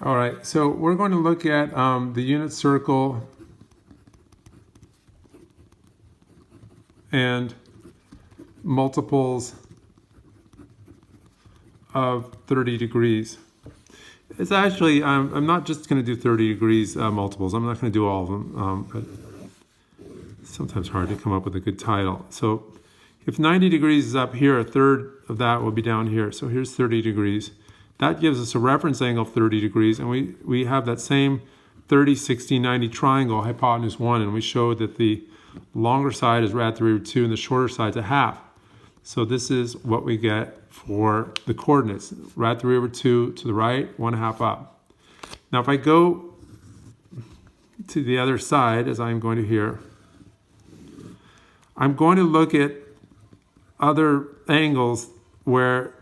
All right, so we're going to look at the unit circle and multiples of 30 degrees. It's actually, I'm not just going to do 30 degrees multiples. I'm not going to do all of them, but it's sometimes hard to come up with a good title. So if 90 degrees is up here, a third of that will be down here. So here's 30 degrees. That gives us a reference angle of 30 degrees, and we have that same 30, 60, 90 triangle, hypotenuse 1, and we showed that the longer side is rad 3 over 2 and the shorter side is a half. So this is what we get for the coordinates. Rad 3 over 2 to the right, 1/2 up. Now if I go to the other side, as I'm going to here, I'm going to look at other angles where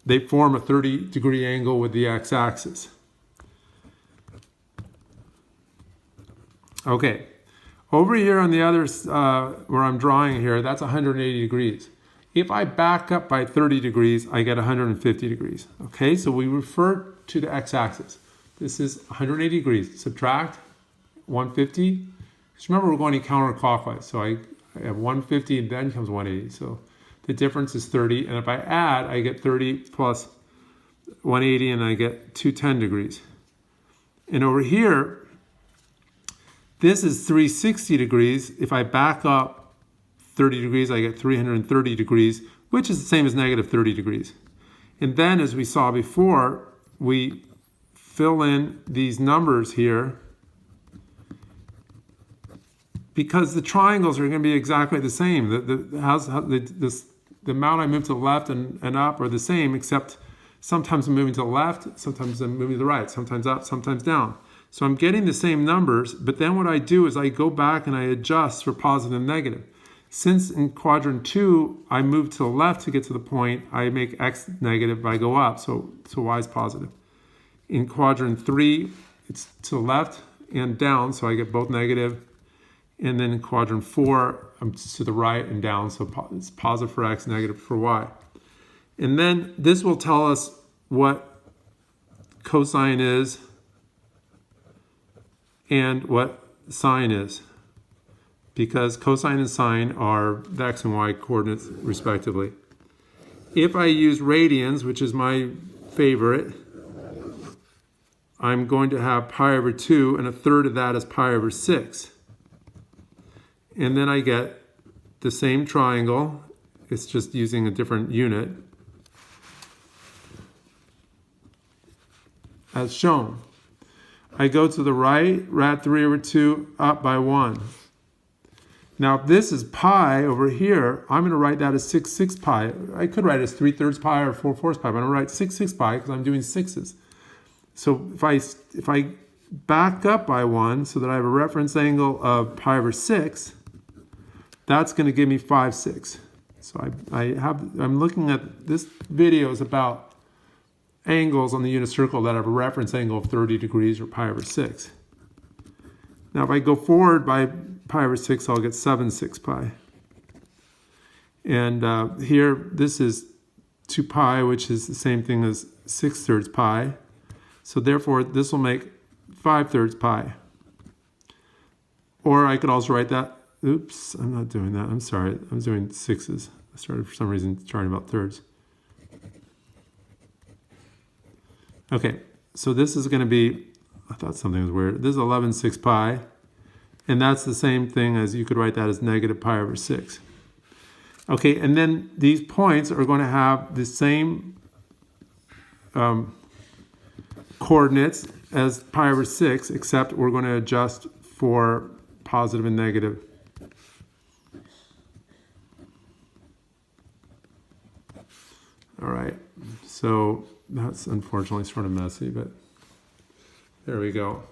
they form a 30-degree angle with the x-axis. Okay, over here on the other, where I'm drawing here, that's 180 degrees. If I back up by 30 degrees, I get 150 degrees. Okay, so we refer to the x-axis. This is 180 degrees. Subtract 150. Just remember, we're going counterclockwise. So I have 150 and then comes 180. So the difference is 30. And if I add, I get 30 plus 180 and I get 210 degrees. And over here, this is 360 degrees. If I back up 30 degrees, I get 330 degrees, which is the same as negative 30 degrees. And then, as we saw before, we fill in these numbers here because the triangles are going to be exactly the same. The amount I move to the left and up are the same, except sometimes I'm moving to the left, sometimes I'm moving to the right, sometimes up, sometimes down. So I'm getting the same numbers, but then what I do is I go back and I adjust for positive and negative. Since in quadrant 2, I move to the left to get to the point, I make x negative, I go up, so y is positive. In quadrant 3, it's to the left and down, so I get both negative. And then in quadrant 4, I'm to the right and down, so it's positive for x, negative for y. And then this will tell us what cosine is and what sine is, because cosine and sine are the x and y coordinates respectively. If I use radians, which is my favorite, I'm going to have pi over 2, and a third of that is pi over 6. And then I get the same triangle, it's just using a different unit, as shown. I go to the right, rad 3 over 2, up by 1. Now, if this is pi over here, I'm going to write that as 6 pi. I could write it as 3/3 pi or 4/4 pi, but I'm going to write 6 pi because I'm doing sixes. So if I back up by 1 so that I have a reference angle of pi over 6, that's going to give me 5/6. So I'm looking at this video is about angles on the unit circle that have a reference angle of 30 degrees or pi over 6. Now if I go forward by pi over 6, I'll get 7/6 pi. And here, this is 2 pi, which is the same thing as 6/3 pi. So therefore, this will make 5/3 pi. Or I could also write that, oops, I'm not doing that. I'm sorry, I'm doing sixes. I started for some reason charting about thirds. Okay, so this is going to be, I thought something was weird. This is 11/6 pi, and that's the same thing as you could write that as negative pi over 6. Okay, and then these points are going to have the same coordinates as pi over 6, except we're going to adjust for positive and negative. All right, so that's unfortunately sort of messy, but there we go.